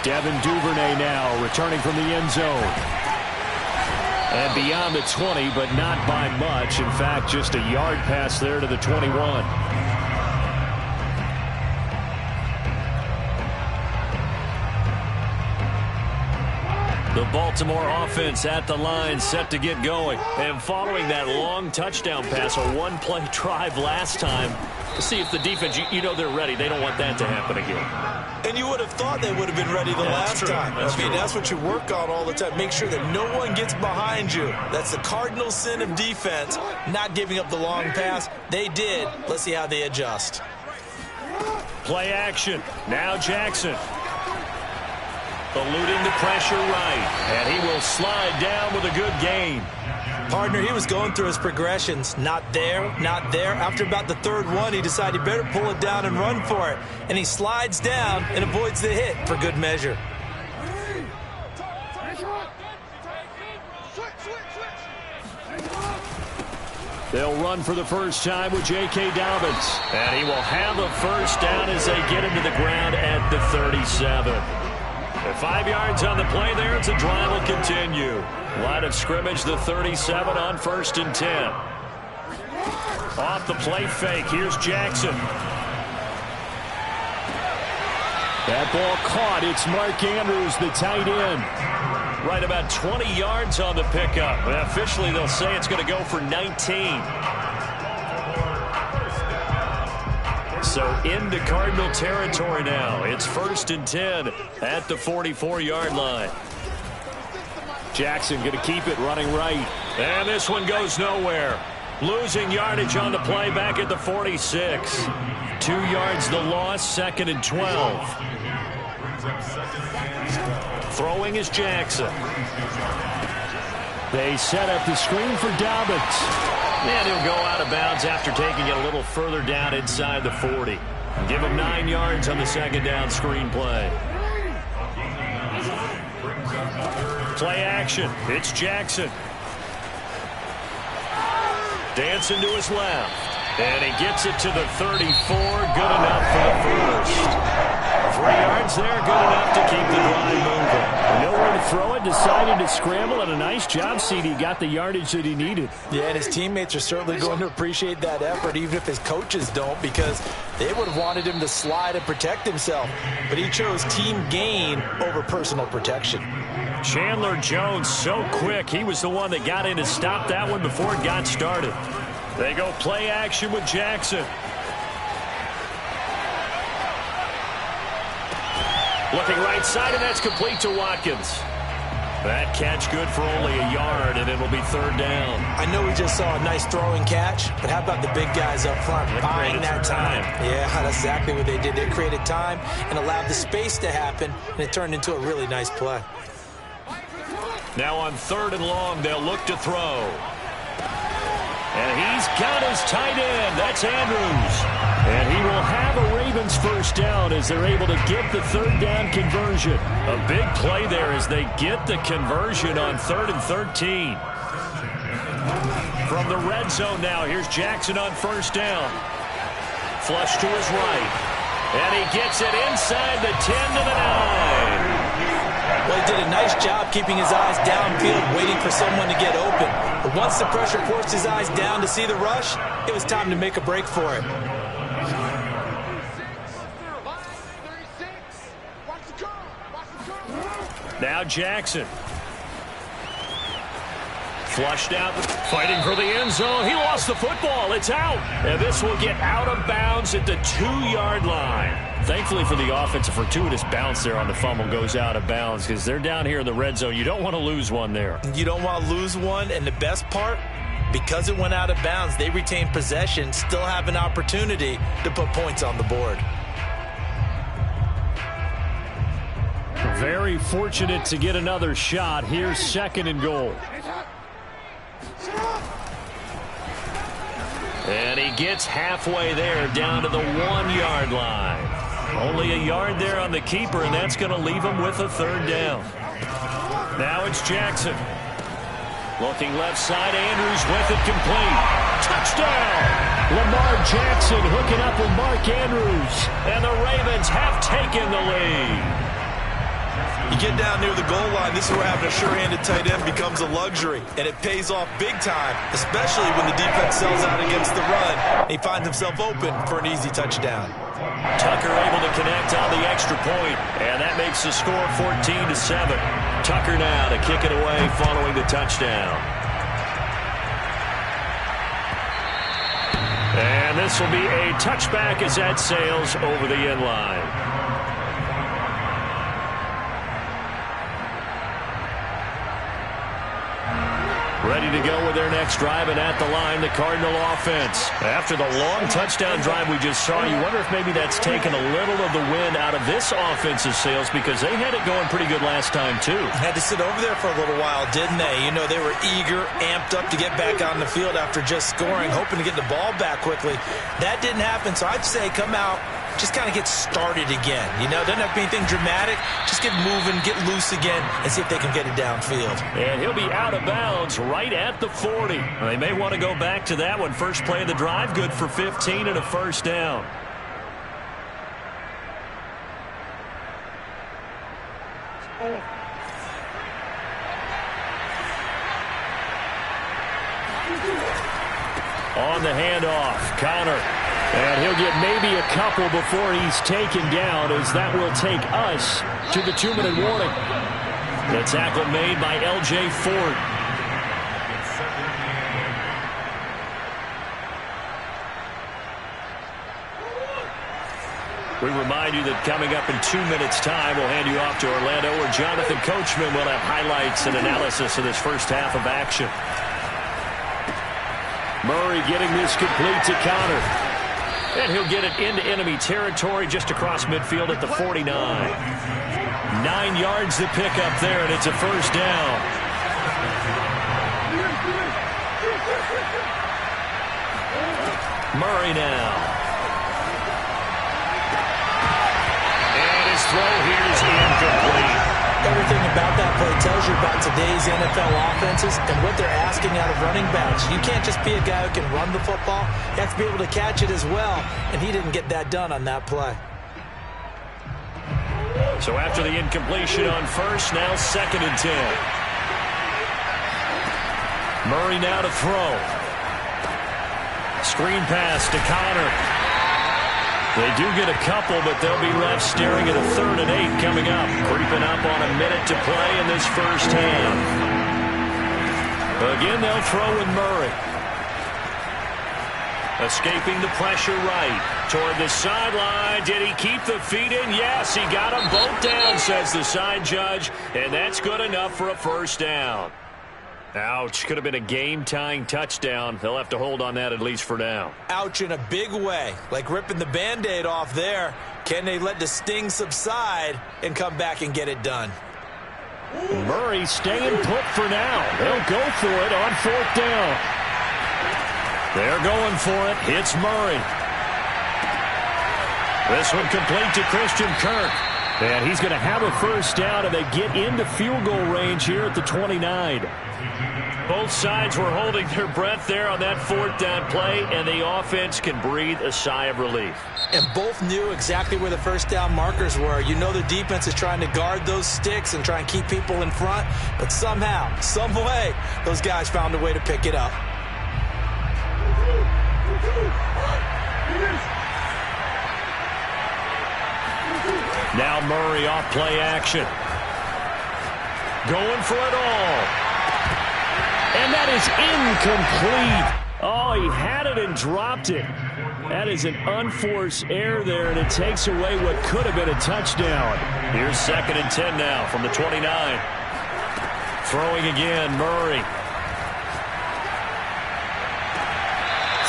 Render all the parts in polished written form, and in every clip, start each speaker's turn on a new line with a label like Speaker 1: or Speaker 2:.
Speaker 1: Devin Duvernay now returning from the end zone. And beyond the 20, but not by much. In fact, just a yard pass there to the 21. The Baltimore offense at the line, set to get going. And following that long touchdown pass, a one-play drive last time, to see if the defense, you know they're ready. They don't want that to happen again.
Speaker 2: And you would have thought they would have been ready the last time. That's what you work on all the time. Make sure that no one gets behind you. That's the cardinal sin of defense, not giving up the long pass. They did. Let's see how they adjust.
Speaker 1: Play action. Now Jackson. Eluding the pressure right. And he will slide down with a good gain.
Speaker 2: Partner, he was going through his progressions. Not there, not there. After about the third one, he decided he better pull it down and run for it. And he slides down and avoids the hit for good measure.
Speaker 1: They'll run for the first time with J.K. Dobbins. And he will have a first down as they get him to the ground at the 37. At 5 yards on the play there, it's a drive will continue. Line of scrimmage, the 37 on 1st and 10. Off the play fake, here's Jackson. That ball caught. It's Mark Andrews, the tight end. Right about 20 yards on the pickup. But officially, they'll say it's going to go for 19. So into Cardinal territory now. It's 1st and 10 at the 44-yard line. Jackson going to keep it running right. And this one goes nowhere. Losing yardage on the play back at the 46. 2 yards the loss, 2nd and 12. Throwing is Jackson. They set up the screen for Dobbins. And he'll go out of bounds after taking it a little further down inside the 40. Give him 9 yards on the 2nd down screen play. Play action. It's Jackson. Dancing to his left. And he gets it to the 34. Good enough for the first. 3 yards there. Good enough to keep the drive moving. Nowhere to throw it. Decided to scramble. And a nice job, CD. Got the yardage that he needed.
Speaker 2: Yeah, and his teammates are certainly going to appreciate that effort, even if his coaches don't, because they would have wanted him to slide and protect himself. But he chose team gain over personal protection.
Speaker 1: Chandler Jones so quick. He was the one that got in to stop that one before it got started. They go play action with Jackson. Looking right side, and that's complete to Watkins. That catch good for only a yard, and it'll be 3rd down.
Speaker 2: I know we just saw a nice throwing catch, but how about the big guys up front buying that time? Yeah, that's exactly what they did. They created time and allowed the space to happen, and it turned into a really nice play.
Speaker 1: Now on 3rd and long, they'll look to throw. And he's got his tight end. That's Andrews. And he will have a Ravens first down as they're able to get the 3rd down conversion. A big play there as they get the conversion on 3rd and 13. From the red zone now, here's Jackson on 1st down. Flush to his right. And he gets it inside the 10 to the 9.
Speaker 2: Well, he did a nice job keeping his eyes downfield, waiting for someone to get open. But once the pressure forced his eyes down to see the rush, it was time to make a break for it.
Speaker 1: Now Jackson. Flushed out, fighting for the end zone. He lost the football. It's out. And this will get out of bounds at the 2-yard line. Thankfully for the offense, a fortuitous bounce there on the fumble goes out of bounds because they're down here in the red zone. You don't want to lose one there.
Speaker 2: You don't want to lose one, and the best part, because it went out of bounds, they retain possession, still have an opportunity to put points on the board.
Speaker 1: Very fortunate to get another shot. Here's 2nd and goal. And he gets halfway there down to the 1-yard line. Only a yard there on the keeper, and that's going to leave him with a 3rd down. Now it's Jackson. Looking left side, Andrews with it complete. Touchdown! Lamar Jackson hooking up with Mark Andrews. And the Ravens have taken the lead.
Speaker 2: get down near the goal line, this is where having a sure-handed tight end becomes a luxury, and it pays off big time, especially when the defense sells out against the run. He finds himself open for an easy touchdown.
Speaker 1: Tucker able to connect on the extra point, and that makes the score 14-7. Tucker now to kick it away following the touchdown. And this will be a touchback as that sails over the end line. Ready to go with their next drive, and at the line, the Cardinal offense. After the long touchdown drive we just saw, you wonder if maybe that's taken a little of the wind out of this offensive sails, because they had it going pretty good last time, too.
Speaker 2: Had to sit over there for a little while, didn't they? You know, they were eager, amped up to get back on the field after just scoring, hoping to get the ball back quickly. That didn't happen, so I'd say come out, just kind of get started again. You know, doesn't have to be anything dramatic. Just get moving, get loose again, and see if they can get it downfield.
Speaker 1: And he'll be out of bounds right at the 40. They may want to go back to that one. First play of the drive, good for 15 and a first down. On the handoff, Connor. And he'll get maybe a couple before he's taken down, as that will take us to the 2-minute warning. The tackle made by L.J. Ford. We remind you that coming up in 2 minutes' time, we'll hand you off to Orlando, where Jonathan Coachman will have highlights and analysis of this first half of action. Murray getting this complete to Connor. And he'll get it into enemy territory just across midfield at the 49. 9 yards to pick up there, and it's a first down. Murray now. And his throw here is incomplete.
Speaker 2: Everything about that play tells you about today's NFL offenses and what they're asking out of running backs. You can't just be a guy who can run the football. You have to be able to catch it as well, and he didn't get that done on that play.
Speaker 1: So after the incompletion on first, now 2nd and 10. Murray now to throw. Screen pass to Connor. They do get a couple, but they'll be left staring at a 3rd and 8 coming up. Creeping up on a minute to play in this first half. Again, they'll throw with Murray. Escaping the pressure right toward the sideline. Did he keep the feet in? Yes, he got them both down, says the side judge. And that's good enough for a first down. Ouch. Could have been a game-tying touchdown. They'll have to hold on that at least for now.
Speaker 2: Ouch in a big way. Like ripping the Band-Aid off there. Can they let the sting subside and come back and get it done?
Speaker 1: Murray staying put for now. They'll go for it on 4th down. They're going for it. It's Murray. This one complete to Christian Kirk. And he's going to have a first down, and they get into field goal range here at the 29. Both sides were holding their breath there on that 4th down play, and the offense can breathe a sigh of relief.
Speaker 2: And both knew exactly where the first down markers were. You know the defense is trying to guard those sticks and try and keep people in front, but somehow, some way, those guys found a way to pick it up.
Speaker 1: Now Murray off play action. Going for it all. And that is incomplete. Oh, he had it and dropped it. That is an unforced error there, and it takes away what could have been a touchdown. Here's 2nd and 10 now from the 29. Throwing again, Murray.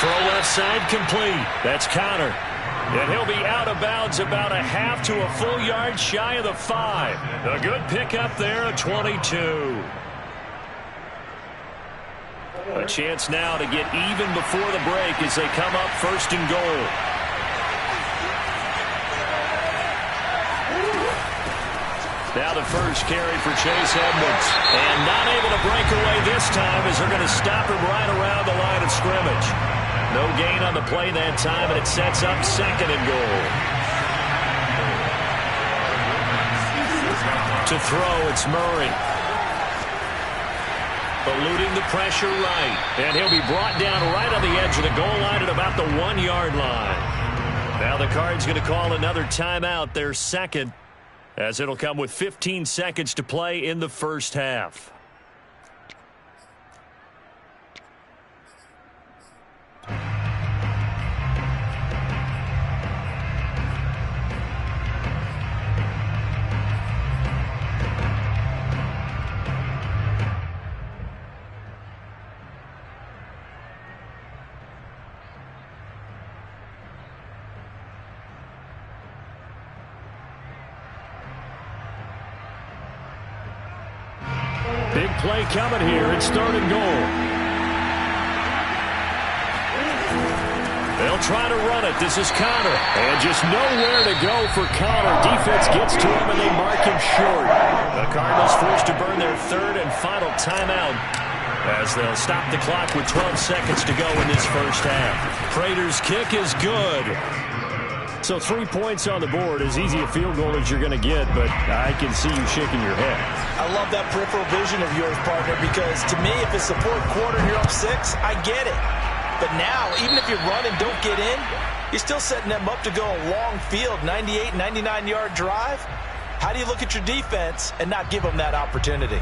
Speaker 1: Throw left side complete. That's Connor. And he'll be out of bounds about a half to a full yard shy of the 5. A good pickup there, a 22. A chance now to get even before the break as they come up 1st and goal. Now the first carry for Chase Edmonds. And not able to break away this time as they're going to stop him right around the line of scrimmage. No gain on the play that time, and it sets up 2nd and goal. To throw, it's Murray. Eluding the pressure right. And he'll be brought down right on the edge of the goal line at about the 1-yard line. Now the Cards going to call another timeout, their second, as it'll come with 15 seconds to play in the first half. Big play coming here. It's 3rd and goal. They'll try to run it. This is Connor. And just nowhere to go for Connor. Defense gets to him, and they mark him short. The Cardinals forced to burn their 3rd and final timeout as they'll stop the clock with 12 seconds to go in this first half. Prater's kick is good. So 3 points on the board, as easy a field goal as you're going to get, but I can see you shaking your head.
Speaker 2: I love that peripheral vision of yours, partner, because to me, if it's the 4th quarter and you're up 6, I get it. But now, even if you run and don't get in, you're still setting them up to go a long field, 98, 99-yard drive. How do you look at your defense and not give them that opportunity?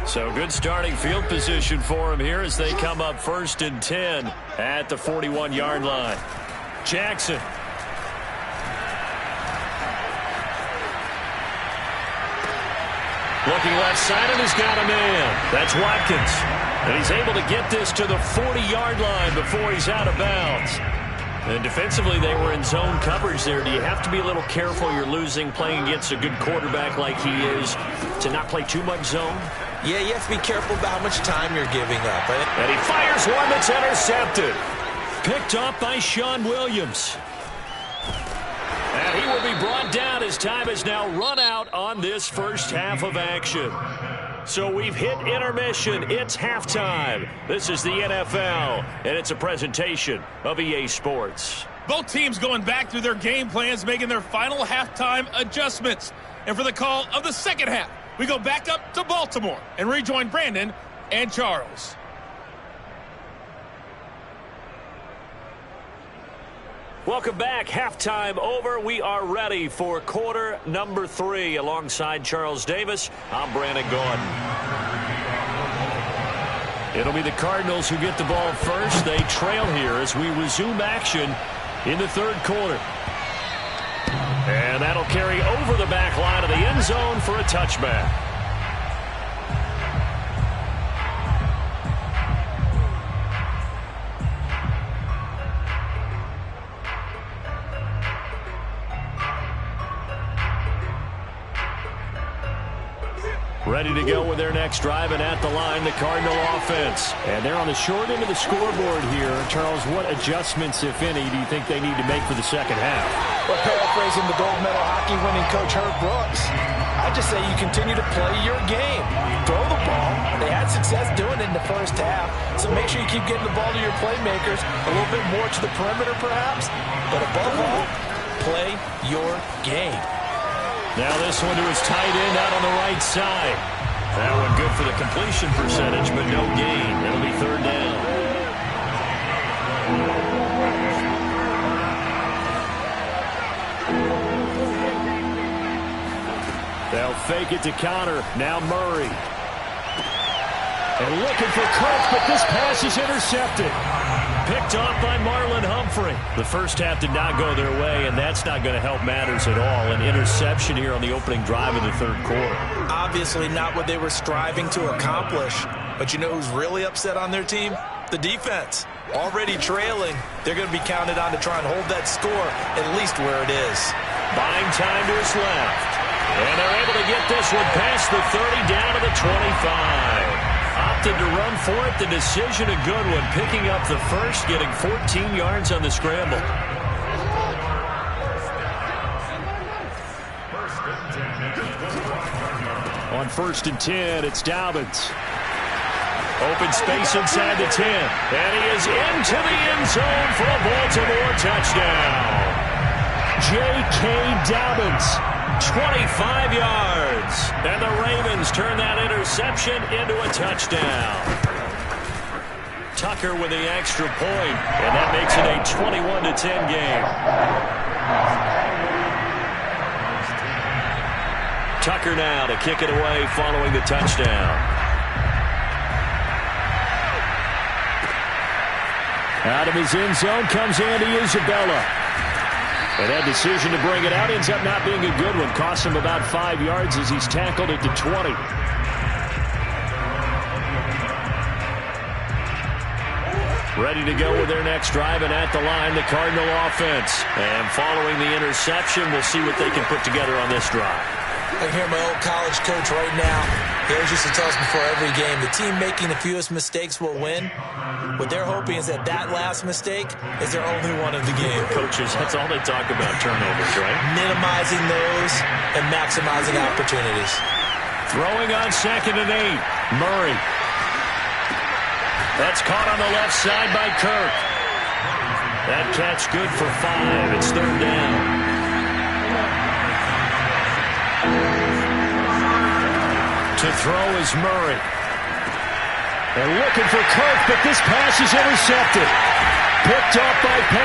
Speaker 1: So good starting field position for him here as they come up 1st and 10 at the 41-yard line. Jackson. Looking left side, and he's got a man. That's Watkins. And he's able to get this to the 40-yard line before he's out of bounds. And defensively, they were in zone coverage there. Do you have to be a little careful? You're losing, playing against a good quarterback like he is, to not play too much zone?
Speaker 2: Yeah, you have to be careful about how much time you're giving up.
Speaker 1: And he fires one that's intercepted. Picked off by Sean Williams. And he will be brought down as time has now run out on this first half of action. So we've hit intermission. It's halftime. This is the NFL, and it's a presentation of EA Sports.
Speaker 3: Both teams going back through their game plans, making their final halftime adjustments. And for the call of the second half, we go back up to Baltimore and rejoin Brandon and Charles.
Speaker 1: Welcome back. Halftime over. We are ready for quarter number 3. Alongside Charles Davis, I'm Brandon Gordon. It'll be the Cardinals who get the ball first. They trail here as we resume action in the 3rd quarter. And that'll carry over the back line of the end zone for a touchback. Ready to go with their next drive, and at the line, the Cardinal offense. And they're on the short end of the scoreboard here. Charles, what adjustments, if any, do you think they need to make for the second half?
Speaker 2: Well, paraphrasing the gold medal hockey winning coach Herb Brooks, I just say you continue to play your game. Throw the ball. They had success doing it in the first half, so make sure you keep getting the ball to your playmakers, a little bit more to the perimeter perhaps, but above all, play your game.
Speaker 1: Now this one to his tight end out on the right side. That one good for the completion percentage, but no gain. It'll be 3rd down. They'll fake it to Connor. Now Murray. And looking for Cook, but this pass is intercepted. Picked off by Marlon Humphrey. The first half did not go their way, and that's not going to help matters at all. An interception here on the opening drive of the 3rd quarter.
Speaker 2: Obviously not what they were striving to accomplish. But you know who's really upset on their team? The defense. Already trailing. They're going to be counted on to try and hold that score at least where it is.
Speaker 1: Buying time to his left. And they're able to get this one past the 30 down to the 25. Opted to run for it. The decision a good one. Picking up the first, getting 14 yards on the scramble. On 1st and 10, it's Dobbins. Open space inside the 10. And he is into the end zone for a Baltimore touchdown. J.K. Dobbins, 25 yards. And the Ravens turn that interception into a touchdown. Tucker with the extra point, and that makes it a 21-10 game. Tucker now to kick it away following the touchdown. Out of his end zone comes Andy Isabella. And that decision to bring it out ends up not being a good one. Cost him about 5 yards as he's tackled at the 20. Ready to go with their next drive, and at the line, the Cardinal offense. And following the interception, we'll see what they can put together on this drive.
Speaker 2: I can hear my old college coach right now. He always used to tell us before every game, the team making the fewest mistakes will win. What they're hoping is that that last mistake is their only one of the game.
Speaker 1: Coaches, that's all they talk about, turnovers, right?
Speaker 2: Minimizing those and maximizing opportunities.
Speaker 1: Throwing on 2nd and 8. Murray. That's caught on the left side by Kirk. That catch good for 5. It's 3rd down. To throw is Murray. And looking for Kirk, but this pass is intercepted. Picked up by Penn.